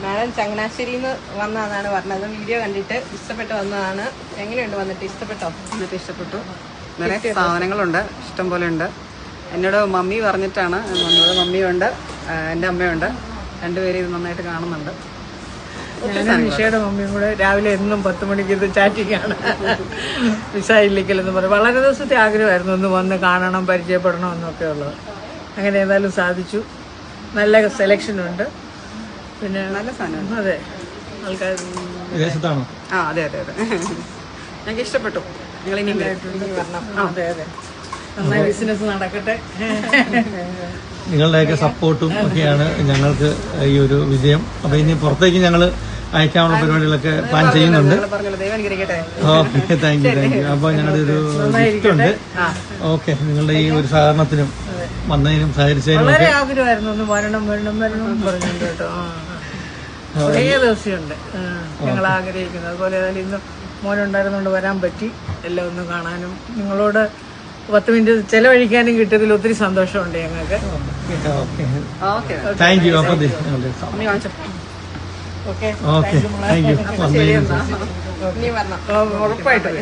Madam ചങ്ങനാശ്ശേരിയിൽ നിന്ന് വന്നതാണ് പറഞ്ഞത്. വീഡിയോ കണ്ടിട്ട് ഇഷ്ടപ്പെട്ട് വന്നതാണ്. എങ്ങനെയുണ്ട് വന്നിട്ട്? ഇഷ്ടപ്പെട്ടോ? എന്നിട്ട് ഇഷ്ടപ്പെട്ടു. നിറയെ സാധനങ്ങളുണ്ട്, ഇഷ്ടം പോലെ ഉണ്ട്. എന്നോട് മമ്മി പറഞ്ഞിട്ടാണ് വന്നത്. മമ്മിയുണ്ട്, എൻ്റെ അമ്മയുണ്ട്, രണ്ടുപേരും ഇത് നന്നായിട്ട് കാണുന്നുണ്ട്. നിഷയുടെ മമ്മിയും കൂടെ രാവിലെ എന്നും 10 മണിക്ക് ഇത് ചാറ്റിങ്ങാണ്. വിശായില്ലിക്കലെന്ന് പറയും. വളരെ ദിവസത്തെ ആഗ്രഹമായിരുന്നു ഒന്ന് വന്ന് കാണണം, പരിചയപ്പെടണം എന്നൊക്കെ ഉള്ളത്. അങ്ങനെ ഏതായാലും സാധിച്ചു. നല്ല സെലക്ഷനുണ്ട്. പിന്നെ നല്ല സാധനം. അതെ, ആൾക്കാർ വിദേശത്താണോ? ആ അതെ അതെ അതെ, ഞങ്ങൾക്ക് ഇഷ്ടപ്പെട്ടു. നിങ്ങൾ ഇനി വരണം. അതെ അതെ, നന്നായി ബിസിനസ് നടക്കട്ടെ. നിങ്ങളുടെയൊക്കെ സപ്പോർട്ടും ഒക്കെയാണ് ഞങ്ങൾക്ക് ഈ ഒരു വിജയം. അപ്പൊ ഇനി പുറത്തേക്ക് ഞങ്ങൾ അയക്കാനുള്ള പരിപാടികളൊക്കെ പ്ലാൻ ചെയ്യുന്നുണ്ട്. പറഞ്ഞല്ലോ, ദൈവം അനുഗ്രഹിക്കട്ടെ. Okay, thank you. അപ്പൊ ഞങ്ങളുടെ ഒരു ഗിഫ്റ്റ് ഉണ്ട്. ഓക്കെ, നിങ്ങളുടെ ഈ ഒരു സഹകരണത്തിനും വന്നതിനും സഹകരിച്ചതിനും വളരെ ആഗ്രഹമായിരുന്നു ഒന്ന് വരണം പറഞ്ഞിട്ടുണ്ട് കേട്ടോ. കുറേ ദിവസമുണ്ട് ഞങ്ങൾ ആഗ്രഹിക്കുന്നത്. അതുപോലെ ഏതായാലും ഇന്ന് മോനുണ്ടായിരുന്നുകൊണ്ട് വരാൻ പറ്റി. എല്ലാം ഒന്ന് കാണാനും നിങ്ങളോട് 10 മിനിറ്റ് ചെലവഴിക്കാനും കിട്ടിയതിൽ ഒത്തിരി സന്തോഷമുണ്ട് ഞങ്ങൾക്ക്. Okay, thank you. അപ്പൊ മമ്മി വാങ്ങിച്ചോ. Okay, okay, thank you. ശരി എന്നാ, ഇനി വരണം. ഉറപ്പായിട്ടും.